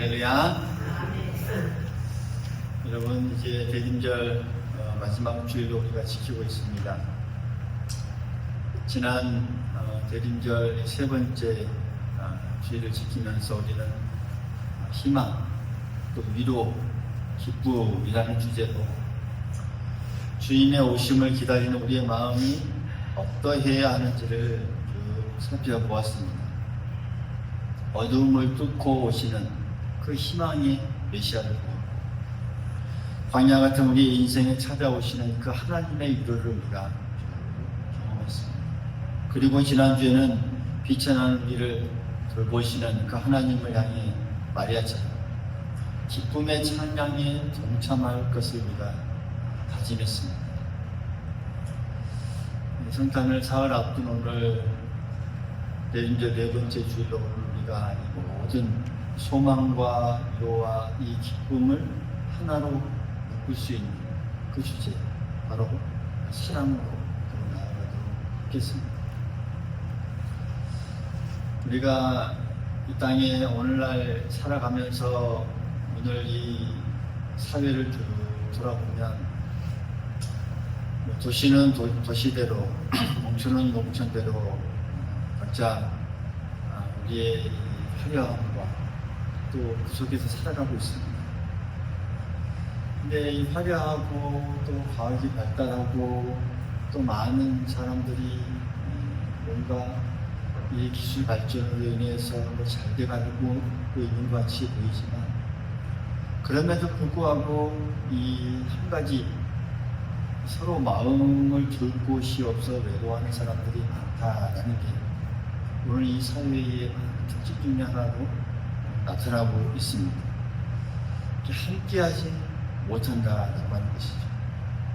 할렐루야. 여러분, 이제 대림절 마지막 주일로 우리가 지키고 있습니다. 지난 대림절 세 번째 주일을 지키면서 우리는 희망, 또 위로, 기쁨이라는 주제로 주인의 오심을 기다리는 우리의 마음이 어떠해야 하는지를 쭉 살펴보았습니다. 어두움을 뚫고 오시는 그 희망의 메시아를 보고 광야 같은 우리의 인생에 찾아오시는 그 하나님의 위로를 우리가 경험했습니다. 그리고 지난주에는 비천한 우리를 돌보시는 그 하나님을 향해 마리아처럼 기쁨의 찬양에 동참할 것을 우리가 다짐했습니다. 성탄을 사흘 앞둔 오늘 대림절 네 번째 주일로 우리가 이 모든 소망과 위로와 이 기쁨을 하나로 묶을 수 있는 그 주제, 바로 신앙으로 나아가도록 하겠습니다. 우리가 이 땅에 오늘날 살아가면서 오늘 이 사회를 쭉 돌아보면 도시는 도시대로, 농촌은 농촌대로 각자 우리의 화려함과 또 그 속에서 살아가고 있습니다. 근데 이 화려하고 또 과학이 발달하고 또 많은 사람들이 뭔가 이 기술 발전으로 인해서 잘 돼가고 있는 것 같이 보이지만, 그럼에도 불구하고 이 한 가지 서로 마음을 둘 곳이 없어 외로워하는 사람들이 많다라는 게 오늘 이 사회의 특징 중에 하나로 나타나고 있습니다. 함께하지 못한다라고 하는 것이죠.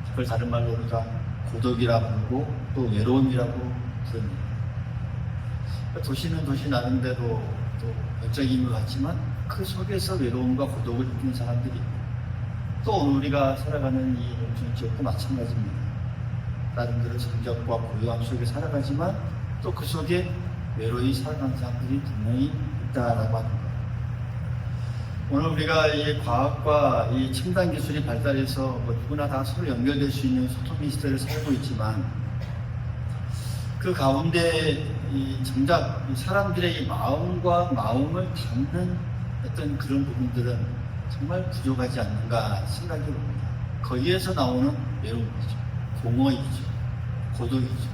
그걸 다른 말로 우리가 고독이라 부르고 또 외로움이라고 부릅니다. 도시는 도시 나름대로 또 외적인 것 같지만 그 속에서 외로움과 고독을 느끼는 사람들이 있고, 또 우리가 살아가는 이 농촌 지역도 마찬가지입니다. 나름대로 정적과 고요함 속에 살아가지만 또 그 속에 외로이 살아가는 사람들이 분명히 있다라고 하는 거예요. 오늘 우리가 이 과학과 이 첨단 기술이 발달해서 누구나 다 서로 연결될 수 있는 소통의 시대를 살고 있지만, 그 가운데 정작 사람들의 이 마음과 마음을 닿는 어떤 그런 부분들은 정말 부족하지 않는가 생각해 봅니다. 거기에서 나오는 외로움이죠, 공허이죠, 고독이죠.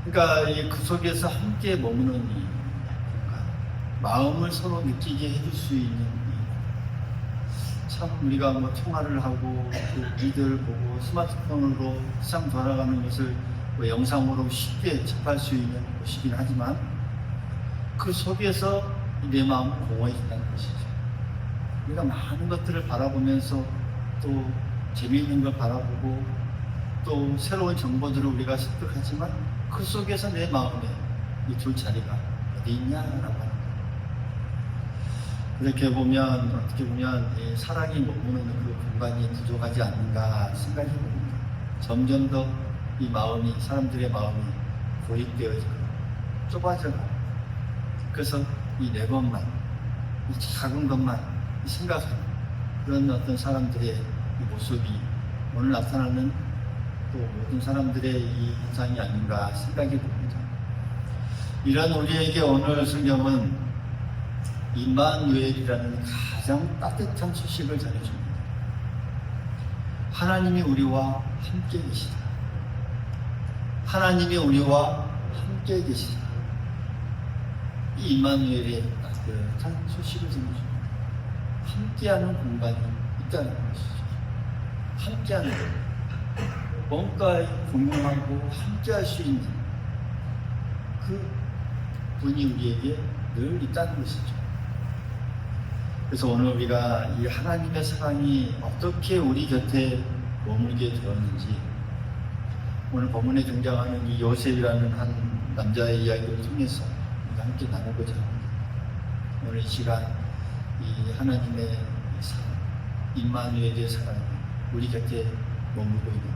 그러니까 그 속에서 함께 머무는 이 마음을 서로 느끼게 해줄 수 있는 참 우리가 통화를 하고 또 미디어를 보고 스마트폰으로 세상 돌아가는 것을 영상으로 쉽게 접할 수 있는 것이긴 하지만, 그 속에서 내 마음은 공허해진다는 것이죠. 우리가 많은 것들을 바라보면서 또 재미있는 걸 바라보고 또 새로운 정보들을 우리가 습득하지만, 그 속에서 내 마음에 이 둘 자리가 어디 있냐라고 하는 거예요. 이렇게 보면 어떻게 보면 사랑이 머무는 그 공간이 부족하지 않는가 생각해 봅니다. 점점 더 이 마음이, 사람들의 마음이 고립되어지고 좁아져가고, 그래서 이 내 것만, 이 작은 것만 생각하는 그런 어떤 사람들의 이 모습이 오늘 나타나는 또 모든 사람들의 이 현상이 아닌가 생각해 봅니다. 이런 우리에게 오늘 성경은 임마누엘이라는 가장 따뜻한 소식을 전해줍니다. 하나님이 우리와 함께 계시다. 하나님이 우리와 함께 계시다. 이 임마누엘의 따뜻한 소식을 전해줍니다. 함께하는 공간이 있다는 것이죠. 함께하는 것, 뭔가 공유하고 함께할 수 있는 그 분이 우리에게 늘 있다는 것이죠. 그래서 오늘 우리가 이 하나님의 사랑이 어떻게 우리 곁에 머물게 되었는지, 오늘 본문에 등장하는 이 요셉이라는 한 남자의 이야기를 통해서 우리가 함께 나누고자 합니다. 오늘 이 시간 이 하나님의 사랑, 임마누엘의 사랑이 우리 곁에 머물고 있는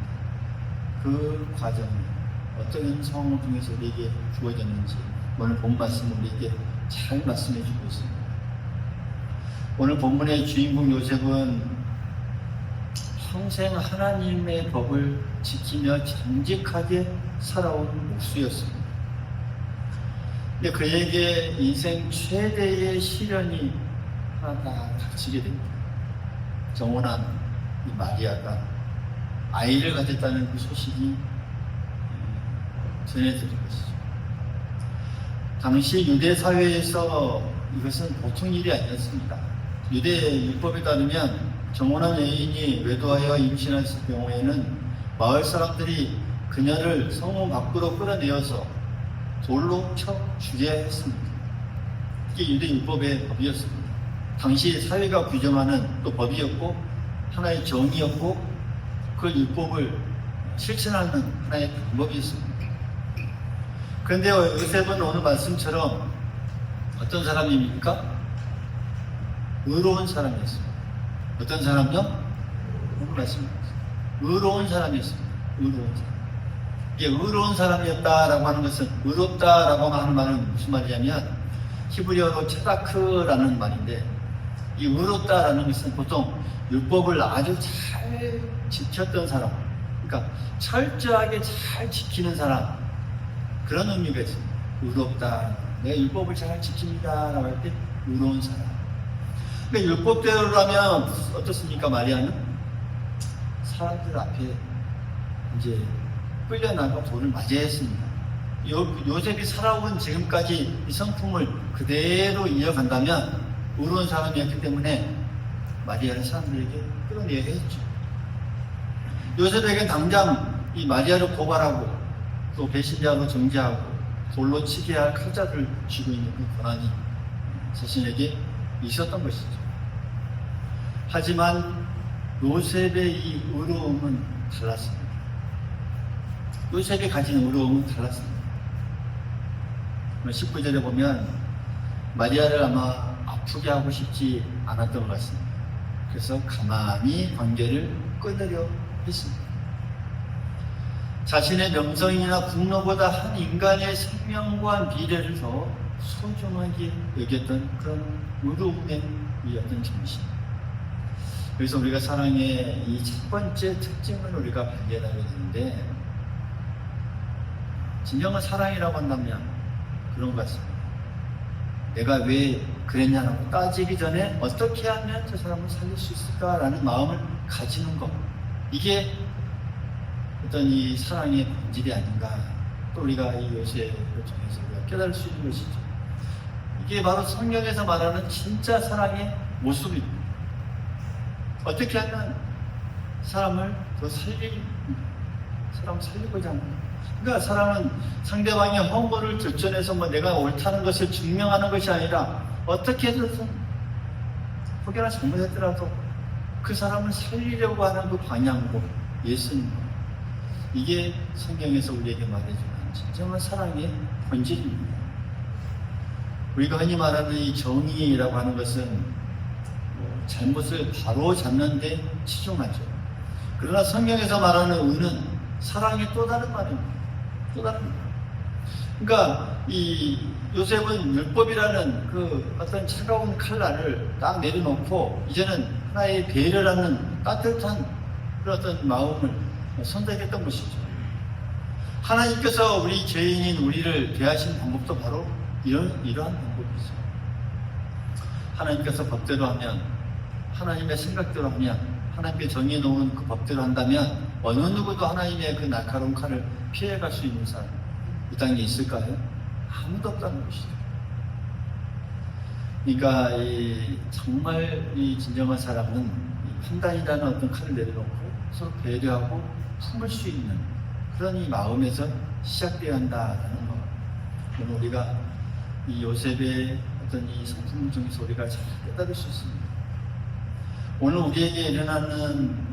그 과정이 어떤 상황을 통해서 우리에게 주어졌는지 오늘 본 말씀 우리에게 잘 말씀해 주고 있습니다. 오늘 본문의 주인공 요셉은 평생 하나님의 법을 지키며 정직하게 살아온 목수였습니다. 근데 그에게 인생 최대의 시련이 하나 다 닥치게 됩니다. 정혼한 이 마리아가 아이를 가졌다는 그 소식이 전해드린 것이죠. 당시 유대 사회에서 이것은 보통 일이 아니었습니다. 유대 율법에 따르면 정혼한 여인이 외도하여 임신했을 경우에는 마을 사람들이 그녀를 성문 밖으로 끌어내어서 돌로 쳐 죽여야 했습니다. 이게 유대 율법의 법이었습니다. 당시 사회가 규정하는 또 법이었고 하나의 정의였고 그 율법을 실천하는 하나의 방법이었습니다. 그런데 요셉은 오늘 말씀처럼 어떤 사람입니까? 의로운 사람이었습니다. 어떤 사람요? 오늘 말씀입니다. 의로운 사람이었습니다. 의로운 사람. 이게 의로운 사람이었다라고 하는 것은 의롭다라고 하는 말은 무슨 말이냐면 히브리어로 체다크라는 말인데 이 의롭다라는 것은 보통 율법을 아주 잘 지켰던 사람, 그러니까 철저하게 잘 지키는 사람, 그런 의미가 있습니다. 의롭다. 내가 율법을 잘 지킵니다라고 할 때 의로운 사람. 그러니까 율법대로라면 어떻습니까? 마리아는 사람들 앞에 이제 끌려나가 돌을 맞아야 했습니다. 요셉이 살아온 지금까지 이 성품을 그대로 이어간다면 의로운 사람이었기 때문에 마리아는 사람들에게 끌어내야 했죠. 요셉에게 당장 이 마리아를 고발하고 또 배신자로 정죄하고 돌로 치게 할 칼자를 쥐고 있는 그 권한이 자신에게 있었던 것이죠. 하지만 요셉의 이 의로움은 달랐습니다. 요셉이 가진 의로움은 달랐습니다. 19절에 보면 마리아를 아마 아프게 하고 싶지 않았던 것 같습니다. 그래서 가만히 관계를 끊으려 했습니다. 자신의 명성이나 국로보다 한 인간의 생명과 미래를 더 소중하게 여겼던 그런 의로움의 어떤 정신. 그래서 우리가 사랑의 이 첫 번째 특징을 우리가 발견하게 되는데 진정한 사랑이라고 한다면 그런 것 같습니다. 내가 왜 그랬냐라고 따지기 전에 어떻게 하면 저 사람을 살릴 수 있을까라는 마음을 가지는 것, 이게 어떤 이 사랑의 본질이 아닌가. 또 우리가 이 요셉을 통해서 우리가 깨달을 수 있는 것이죠. 이게 바로 성경에서 말하는 진짜 사랑의 모습입니다. 어떻게 하면 사람을 더 사람을 살리고자 합니다. 그러니까 사람은 상대방의 허물을 결전해서 내가 옳다는 것을 증명하는 것이 아니라 어떻게 해서 혹여나 잘못했더라도 그 사람을 살리려고 하는 그 방향으로 예수님, 이게 성경에서 우리에게 말해주는 진정한 사랑의 본질입니다. 우리가 흔히 말하는 이 정의라고 하는 것은 잘못을 바로 잡는 데 치중하죠. 그러나 성경에서 말하는 의는 사랑의 또 다른 말입니다. 또 다른 말. 그러니까 이 요셉은 율법이라는 그 어떤 차가운 칼날을 딱 내려놓고 이제는 하나의 배려라는 따뜻한 그런 어떤 마음을 선택했던 것이죠. 하나님께서 우리 죄인인 우리를 대하신 방법도 바로 이러한 방법이죠. 하나님께서 법대로 하면, 하나님의 생각대로 하면, 하나님께 정해 놓은 그 법대로 한다면 어느 누구도 하나님의 그 날카로운 칼을 피해갈 수 있는 사람 이 땅에 있을까요? 아무도 없다는 것이죠. 그러니까 정말 이 진정한 사람은 판단이라는 어떤 칼을 내려놓고 서로 배려하고 품을 수 있는 그런 이 마음에서 시작되어야 한다는 것. 오늘 우리가 이 요셉의 어떤 이 성품 중에서 우리가 잘 깨달을 수 있습니다. 오늘 우리에게 일어나는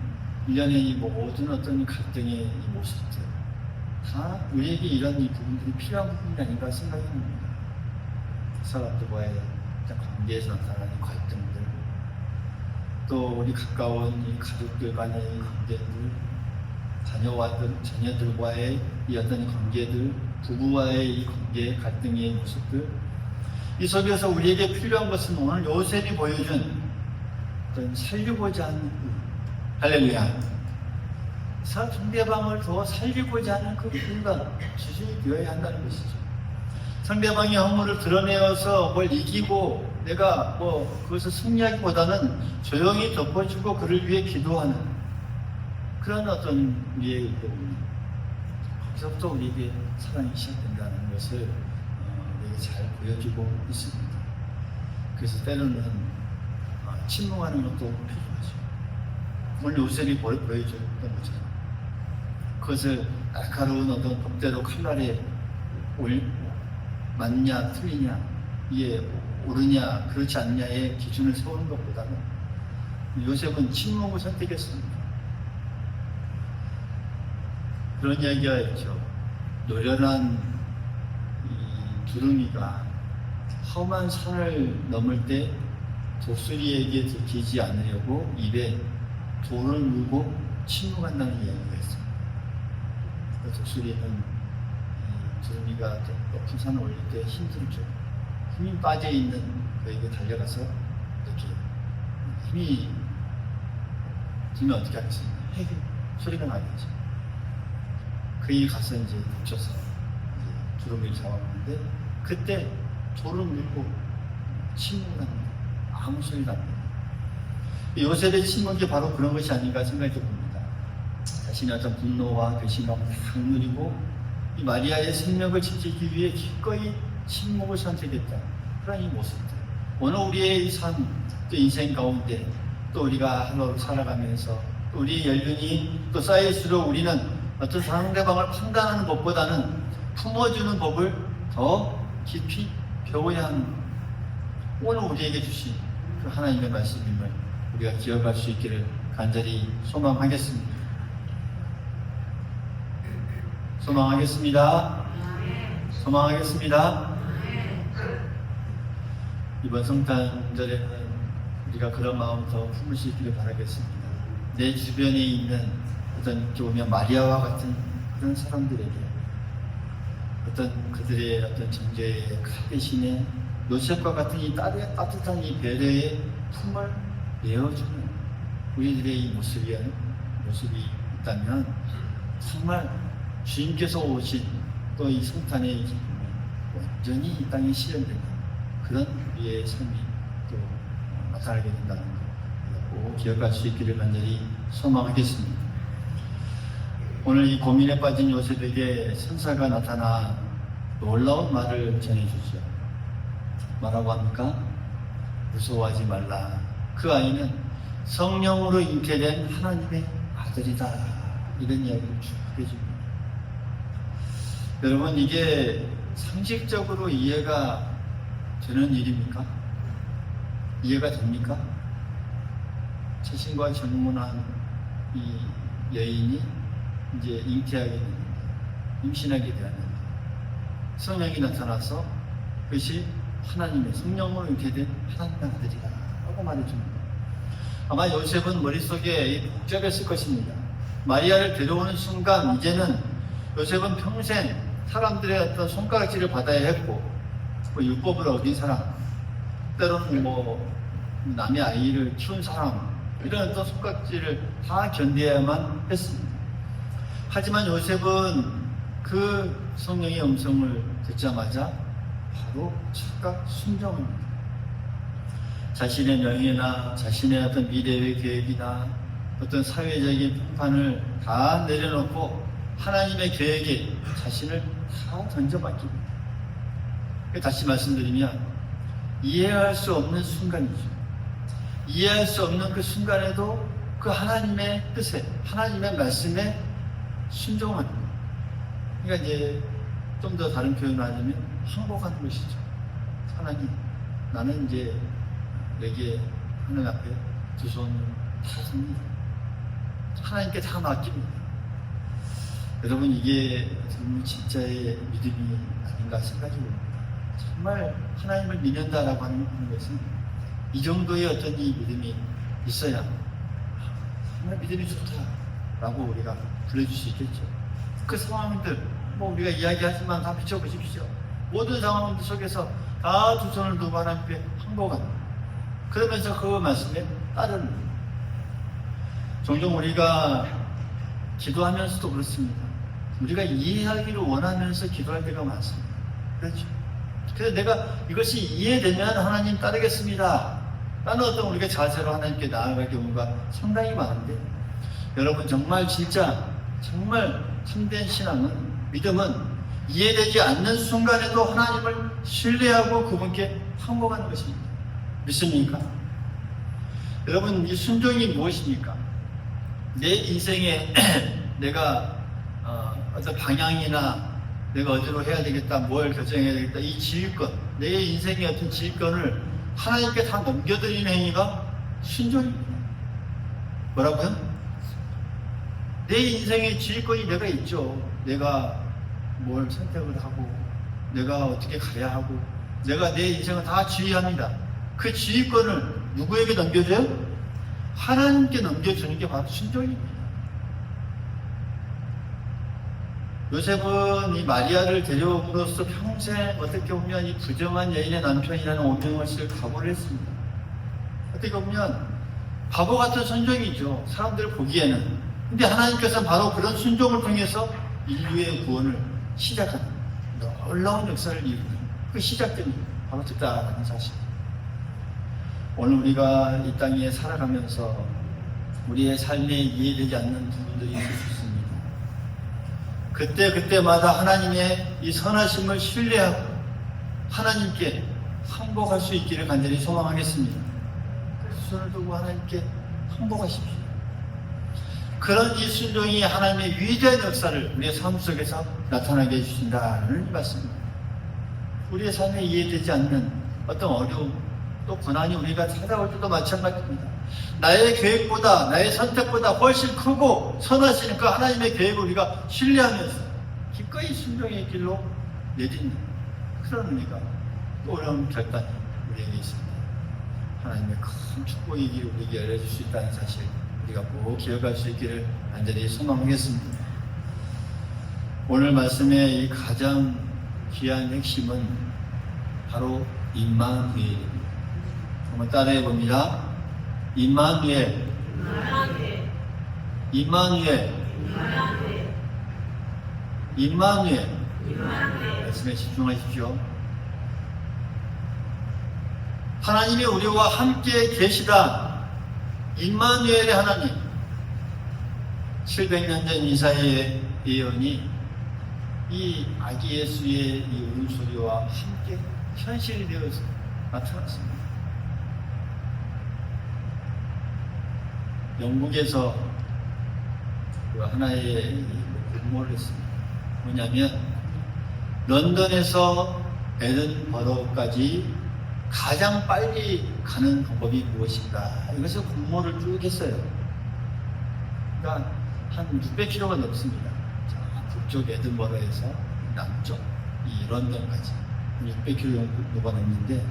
일련의 이 모든 어떤 갈등의 이 모습들, 다 우리에게 이런 이 부분들이 필요한 부분이 아닌가 생각이 듭니다. 사람들과의 관계에서 나타나는 갈등들, 또 우리 가까운 이 가족들 간의 관계들, 자녀들과의 이 어떤 관계들, 부부와의 이 관계, 갈등의 모습들, 이 속에서 우리에게 필요한 것은 오늘 요셉이 보여준 어떤 살리고자 하는 할렐루야. 상대방을 더 살리고자 하는 그 의가 주중이 되어야 한다는 것이죠. 상대방의 허물을 드러내어서 뭘 이기고 내가 그것을 승리하기보다는 조용히 덮어주고 그를 위해 기도하는 그런 어떤 우리의 거기서부터 우리에게 사랑이 시작된다는 것을 우리에게 잘 보여주고 있습니다. 그래서 때로는 침묵하는 것도 필요하죠. 오늘 요셉이 보여줬던 것처럼 그것을 날카로운 어떤 법대로 칼날에 맞냐 틀리냐 이게 옳으냐 그렇지 않냐의 기준을 세우는 것보다는 요셉은 침묵을 선택했습니다. 그런 이야기가 있죠. 노련한 이 두루미가 험한 산을 넘을 때 독수리에게 들키지 않으려고 입에 돌을 물고 침묵한다는 이야기가 있습니다. 그 독수리는 두루미가 높은 산을 올릴 때 힘들죠. 힘이 빠져있는 그에게 달려가서 이렇게 힘이 들면 어떻게 하겠습니까? 헤이 소리가 나겠죠. 그에 가서 이제 붙여서 이제 두루미를 잡아먹는데 그때 돌을 물고 침묵을 합니다. 아무 소리도 안 납니다. 요셉의 침묵이 바로 그런 것이 아닌가 생각이 듭니다. 자신의 어떤 분노와 배신감을 다 누리고 이 마리아의 생명을 지키기 위해 기꺼이 침묵을 선택했다. 그런 이 모습들. 오늘 우리의 이 삶, 또 인생 가운데 또 우리가 하루를 살아가면서 또 우리의 연륜이 또 쌓일수록 우리는 어떤 상대방을 판단하는 법보다는 품어주는 법을 더 깊이 배워야 하는 오늘 우리에게 주신 그 하나님의 말씀임을 우리가 기억할 수 있기를 간절히 소망하겠습니다. 소망하겠습니다. 소망하겠습니다. 이번 성탄절에는 우리가 그런 마음 더 품을 수 있기를 바라겠습니다. 내 주변에 있는 어떤 이렇게 보면 마리아와 같은 그런 사람들에게 어떤 그들의 어떤 정죄의 칼 대신에 요셉과 같은 이 따뜻한 이 배려의 품을 내어주는 우리들의 이 모습이 있다면 정말 주님께서 오신 또 이 성탄의 기쁨이 완전히 이 땅에 실현되는 그런 우리의 삶이 또 나타나게 된다는 것 꼭 기억할 수 있기를 간절히 소망하겠습니다. 오늘 이 고민에 빠진 요셉에게 천사가 나타나 놀라운 말을 전해주죠. 뭐라고 합니까? 무서워하지 말라. 그 아이는 성령으로 잉태된 하나님의 아들이다. 이런 이야기를 쭉 해줍니다. 여러분, 이게 상식적으로 이해가 되는 일입니까? 이해가 됩니까? 자신과 결혼한 이 여인이 이제 잉태하게 되는데, 임신하게 되었는데, 성령이 나타나서 그것이 하나님의 성령으로 잉태된 하나님의 아들이다 라고 말해줍니다. 아마 요셉은 머릿속에 복잡했을 것입니다. 마리아를 데려오는 순간 이제는 요셉은 평생 사람들의 어떤 손가락질을 받아야 했고, 율법을 어긴 사람, 때로는 남의 아이를 키운 사람, 이런 어떤 손가락질을 다 견뎌야만 했습니다. 하지만 요셉은 그 성령의 음성을 듣자마자 바로 즉각 순종합니다. 자신의 명예나 자신의 어떤 미래의 계획이나 어떤 사회적인 평판을 다 내려놓고 하나님의 계획에 자신을 다 던져맡깁니다. 다시 말씀드리면 이해할 수 없는 순간이죠. 이해할 수 없는 그 순간에도 그 하나님의 뜻에, 하나님의 말씀에 순종하는 거예요. 그러니까 이제 좀 더 다른 표현을 하자면 항복하는 것이죠. 하나님, 나는 이제 내게 하늘 앞에 두 손을 다 섭니다. 하나님께 다 맡깁니다. 여러분, 이게 정말 진짜의 믿음이 아닌가 생각이 듭니다. 정말 하나님을 믿는다라고 하는 것은 이 정도의 어떤 이 믿음이 있어야 정말 믿음이 좋다라고 우리가 불러줄 수 있겠죠. 그 상황들 우리가 이야기하지만 다 비춰보십시오. 모든 상황들 속에서 다 두 손을 두고 하나님께 항복하는 그러면서 그 말씀에 따르는 거예요. 종종 우리가 기도하면서도 그렇습니다. 우리가 이해하기를 원하면서 기도할 때가 많습니다. 그렇죠? 그래서 내가 이것이 이해되면 하나님 따르겠습니다 라는 어떤 우리가 자세로 하나님께 나아갈 경우가 상당히 많은데, 여러분 정말 진짜 정말 참된 신앙은, 믿음은 이해되지 않는 순간에도 하나님을 신뢰하고 그분께 항복하는 것입니다. 믿습니까? 여러분, 이 순종이 무엇입니까? 내 인생에 내가 어떤 방향이나 내가 어디로 해야 되겠다, 뭘 결정해야 되겠다, 이 지휘권, 내 인생의 어떤 지휘권을 하나님께 다 넘겨드리는 행위가 순종입니다. 뭐라고요? 내 인생의 지휘권이 내가 있죠. 내가 뭘 선택을 하고, 내가 어떻게 가야 하고, 내가 내 인생을 다 지휘합니다. 그 지휘권을 누구에게 넘겨줘요? 하나님께 넘겨주는 게 바로 순종입니다. 요셉은 이 마리아를 데려옴으로써 평생 어떻게 보면 이 부정한 여인의 남편이라는 오명을 쓸 각오를 했습니다. 어떻게 보면 바보 같은 순종이죠, 사람들 보기에는. 근데 하나님께서는 바로 그런 순종을 통해서 인류의 구원을 시작하는 놀라운 역사를 이루는 그 시작점이 바로 그다라는 사실. 오늘 우리가 이 땅에 살아가면서 우리의 삶에 이해되지 않는 부분들이 있을 수 있습니다. 그때마다 하나님의 이 선하심을 신뢰하고 하나님께 항복할 수 있기를 간절히 소망하겠습니다. 그래서 손을 들고 하나님께 항복하십시오. 그런 이 순종이 하나님의 위대한 역사를 우리의 삶 속에서 나타나게 해주신다는 말씀입니다. 우리의 삶에 이해되지 않는 어떤 어려움, 또 고난이 우리가 찾아올 때도 마찬가지입니다. 나의 계획보다, 나의 선택보다 훨씬 크고 선하신 그 하나님의 계획을 우리가 신뢰하면서 기꺼이 순종의 길로 내딛는 그런 의미가, 또 어려운 결단이 우리에게 있습니다. 하나님의 큰 축복의 길을 우리에게 열려줄 수 있다는 사실, 우리가 꼭 기억할 수 있기를 간절히 소망하겠습니다. 오늘 말씀의 이 가장 귀한 핵심은 바로 임마누엘입니다. 한번 따라해 봅니다. 임마누엘, 임마누엘, 임마누엘. 말씀에 집중하십시오. 하나님이 우리와 함께 계시다. 임마누엘의 하나님. 700년 전 이사야의 예언이 이 아기 예수의 이 울음소리와 함께 현실이 되어서 나타났습니다. 영국에서 그 하나의 공모를 했습니다. 뭐냐면 런던에서 에든버러까지 가장 빨리 가는 방법이 무엇인가, 이것을 공모를 쭉 했어요. 그러니까 한 600km가 넘습니다. 자, 북쪽 에든버러에서 남쪽 이 런던까지 600km 정도가 넘는데,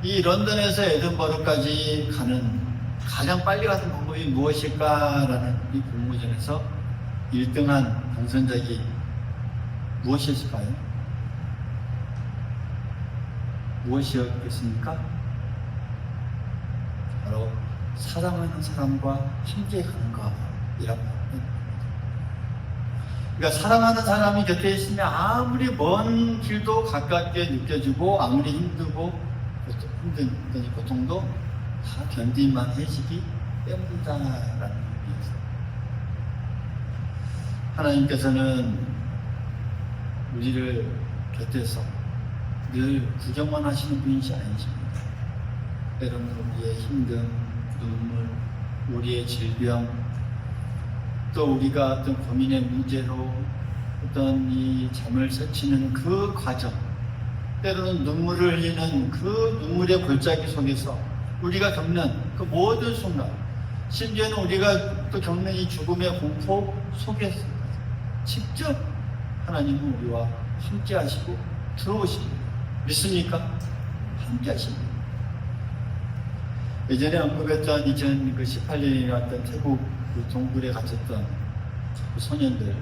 이 런던에서 에든버러까지 가는 가장 빨리 가는 방법이 무엇일까라는 이 공모전에서 1등한 당선작이 무엇이었을까요? 무엇이었겠습니까? 바로 사랑하는 사람과 함께 가는 것이라고 합니다. 그러니까 사랑하는 사람이 곁에 있으면 아무리 먼 길도 가깝게 느껴지고, 아무리 힘들고 힘든 고통도 다 견딜만 해지기 때문이다라는 의미에서, 하나님께서는 우리를 곁에서 늘 구경만 하시는 분이시 아니십니다. 때로는 우리의 힘든 눈물, 우리의 질병, 또 우리가 어떤 고민의 문제로 어떤 이 잠을 설치는 그 과정, 때로는 눈물을 흘리는 그 눈물의 골짜기 속에서 우리가 겪는 그 모든 순간, 심지어는 우리가 또 겪는 이 죽음의 공포 속에서 직접 하나님은 우리와 함께 하시고 들어오십니다. 믿습니까? 함께 하십니다. 예전에 언급했던 2018년에 왔던 태국 그 동굴에 갇혔던 그 소년들,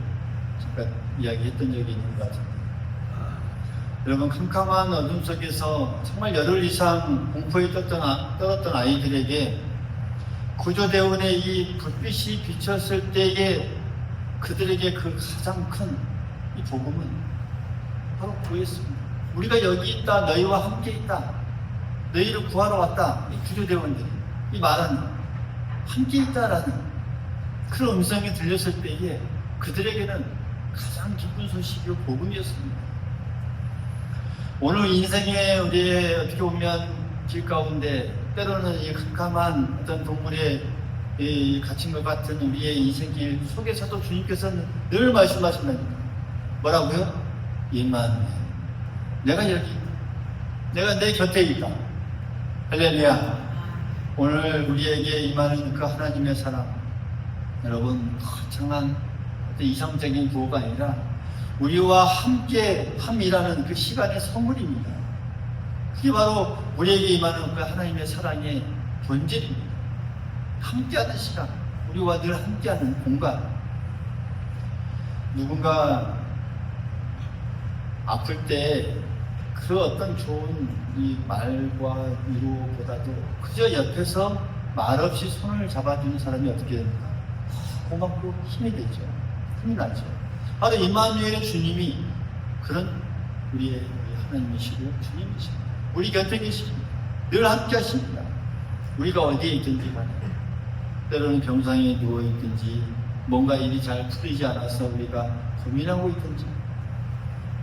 잠깐 이야기했던 적이 있는 것 같은데, 여러분, 캄캄한 어둠 속에서 정말 열흘 이상 공포에 떨었던 아이들에게 구조대원의 이 불빛이 비쳤을 때에 그들에게 그 가장 큰 이 복음은 바로 구했습니다. 우리가 여기 있다, 너희와 함께 있다, 너희를 구하러 왔다. 이 구조대원들이 이 말하는 함께 있다라는 그런 음성이 들렸을 때에 그들에게는 가장 기쁜 소식이 복음이었습니다. 오늘 인생의 우리의 어떻게 보면 길 가운데 때로는 이 캄캄한 어떤 동물에 갇힌 것 같은 우리의 인생길 속에서도 주님께서는 늘 말씀하신다니까. 뭐라고요? 임마누엘, 내가 여기 있다. 내가 내 곁에 있다. 할렐루야. 오늘 우리에게 임하는 그 하나님의 사랑, 여러분 거창한 이성적인 구호가 아니라 우리와 함께 함이라는 그 시간의 선물입니다. 그게 바로 우리에게 임하는 그 하나님의 사랑의 본질입니다. 함께하는 시간, 우리와 늘 함께하는 공간. 누군가 아플 때 그 어떤 좋은 이 말과 위로보다도 그저 옆에서 말없이 손을 잡아주는 사람이 어떻게 됩니까? 고맙고 힘이 되죠. 힘이 나죠. 바로 임마누엘의 주님이 그런 우리의 하나님이시고 주님이십니다. 우리 곁에 계십니다. 늘 함께 하십니다. 우리가 어디에 있든지 간에 때로는 병상에 누워있든지 뭔가 일이 잘 풀리지 않아서 우리가 고민하고 있든지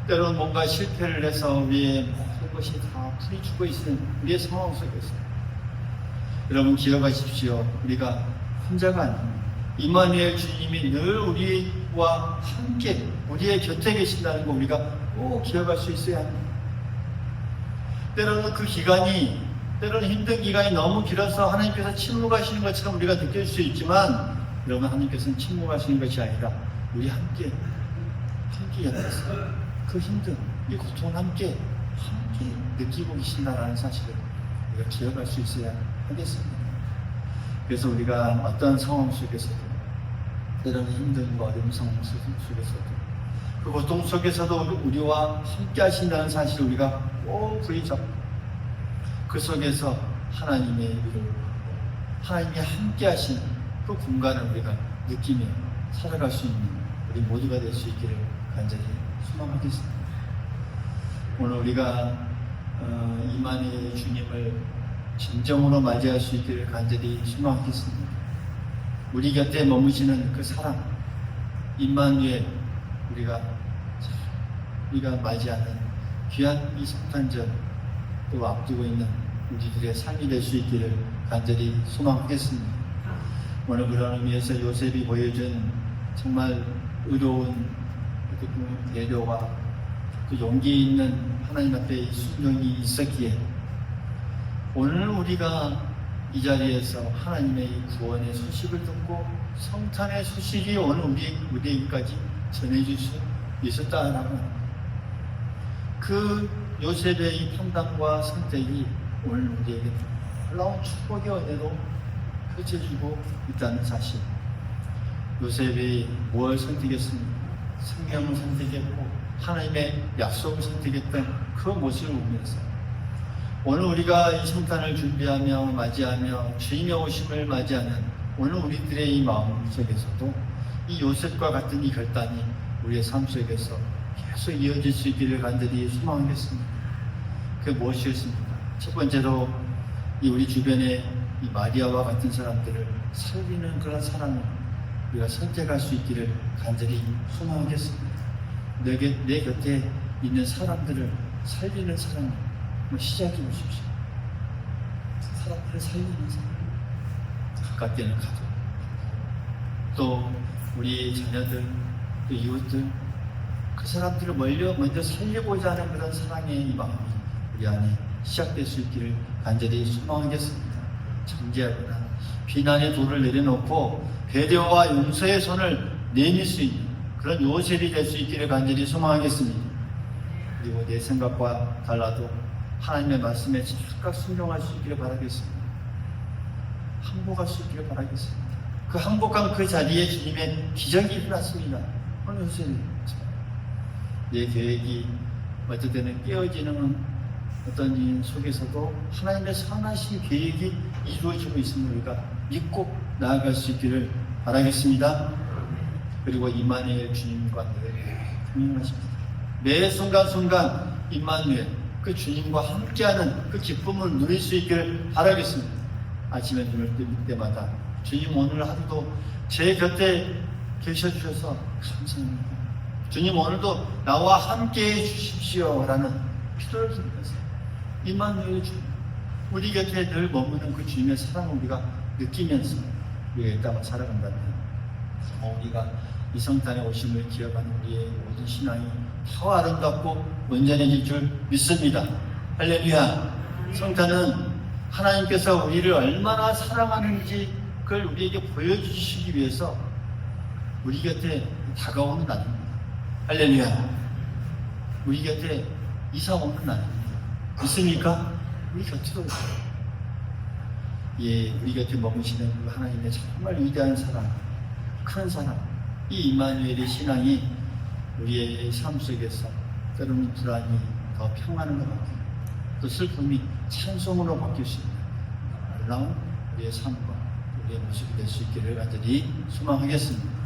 때로는 뭔가 실패를 해서 우리의 모든 것이 다 풀이 죽어 있는 우리의 상황 속에서 여러분 기억하십시오. 우리가 혼자가 아닙니다. 임마누엘 주님이 늘 우리와 함께 우리의 곁에 계신다는 거 우리가 꼭 기억할 수 있어야 합니다. 때로는 그 기간이 때로는 힘든 기간이 너무 길어서 하나님께서 침묵하시는 것처럼 우리가 느낄 수 있지만 여러분 하나님께서는 침묵하시는 것이 아니라 우리 함께 옆에서 그 힘든 이 고통을 함께 느끼고 계신다라는 사실을 우리가 기억할 수 있어야 하겠습니다. 그래서 우리가 어떤 상황 속에서도 때로는 힘든 어려운 상황 속에서도 그 고통 속에서도 우리와 함께 하신다는 사실을 우리가 꼭 부여잡고 그 속에서 하나님의 위로를 하나님이 함께 하시는 그 공간을 우리가 느끼며 살아갈 수 있는 우리 모두가 될 수 있기를 간절히 소망하겠습니다. 오늘 우리가 임마누엘 주님을 진정으로 맞이할 수 있기를 간절히 소망하겠습니다. 우리 곁에 머무시는 그 사랑, 임마누엘, 우리가 맞이하는 귀한 이 성탄절 또 앞두고 있는 우리들의 삶이 될 수 있기를 간절히 소망하겠습니다. 오늘 그런 의미에서 요셉이 보여준 정말 의로운 그 배려와 그 용기 있는 하나님 앞에 이 순종이 있었기에 오늘 우리가 이 자리에서 하나님의 이 구원의 소식을 듣고 성탄의 소식이 오늘 우리에게까지 전해질 수 있었다라는 그 요셉의 이 판단과 선택이 오늘 우리에게 놀라운 축복의 은혜로 펼쳐지고 있다는 사실. 요셉이 무엇을 선택했습니까? 생명을 선택했고 하나님의 약속을 선택했던 그 모습을 보면서 오늘 우리가 이 성탄을 준비하며 맞이하며 주님의 오심을 맞이하는 오늘 우리들의 이 마음 속에서도 이 요셉과 같은 이 결단이 우리의 삶 속에서 계속 이어질 수 있기를 간절히 소망하겠습니다. 그게 무엇이었습니까? 첫 번째로 이 우리 주변에 이 마리아와 같은 사람들을 살리는 그런 사랑을 우리가 선택할 수 있기를 간절히 소망하겠습니다. 내 곁에 있는 사람들을 살리는 사랑을 한번 시작해 보십시오. 사람들을 살리는 사랑. 가깝게는 가족, 또 우리 자녀들, 또 이웃들, 그 사람들을 먼저 살리고자 하는 그런 사랑의 이 마음이 우리 안에 시작될 수 있기를 간절히 소망하겠습니다. 정죄하거나 비난의 돌을 내려놓고 배려와 용서의 손을 내밀 수 있는 그런 요셉이 될 수 있기를 간절히 소망하겠습니다. 그리고 내 생각과 달라도 하나님의 말씀에 즉각 순종할 수 있기를 바라겠습니다. 항복할 수 있기를 바라겠습니다. 그 항복한 그 자리에 주님의 기적이 일어났습니다. 오늘 요셉이 내 계획이 어떨 때는 깨어지는 어떤 일 속에서도 하나님의 선하신 계획이 이루어지고 있음을 우리가 믿고 나아갈 수 있기를 바라겠습니다. 그리고 임마누엘 주님과 늘 동행하십니다. 매 순간순간 임마누엘 그 주님과 함께하는 그 기쁨을 누릴 수 있기를 바라겠습니다. 아침에 눈을 뜰 때마다 주님 오늘 하루도 제 곁에 계셔주셔서 감사합니다. 주님 오늘도 나와 함께해 주십시오 라는 기도를 드리면서 임마누엘 주님 우리 곁에 늘 머무는 그 주님의 사랑을 우리가 느끼면서 우리가 이 땅을 살아간다면 우리가 이 성탄에 오심을 기억하는 우리의 모든 신앙이 더 아름답고 온전해질 줄 믿습니다. 할렐루야. 성탄은 하나님께서 우리를 얼마나 사랑하는지 그걸 우리에게 보여주시기 위해서 우리 곁에 다가오는 날입니다. 할렐루야. 우리 곁에 이사 오는 날입니다. 믿습니까? 우리 곁으로 오세요. 예, 우리 곁에 머무시는 그 하나님의 정말 위대한 사랑, 큰 사랑, 이 임마누엘의 신앙이 우리의 삶 속에서 때로는 불안이 더 평안한 것 같고 또 슬픔이 찬송으로 바뀔 수 있는 놀라운 우리의 삶과 우리의 모습이 될 수 있기를 간절히 소망하겠습니다.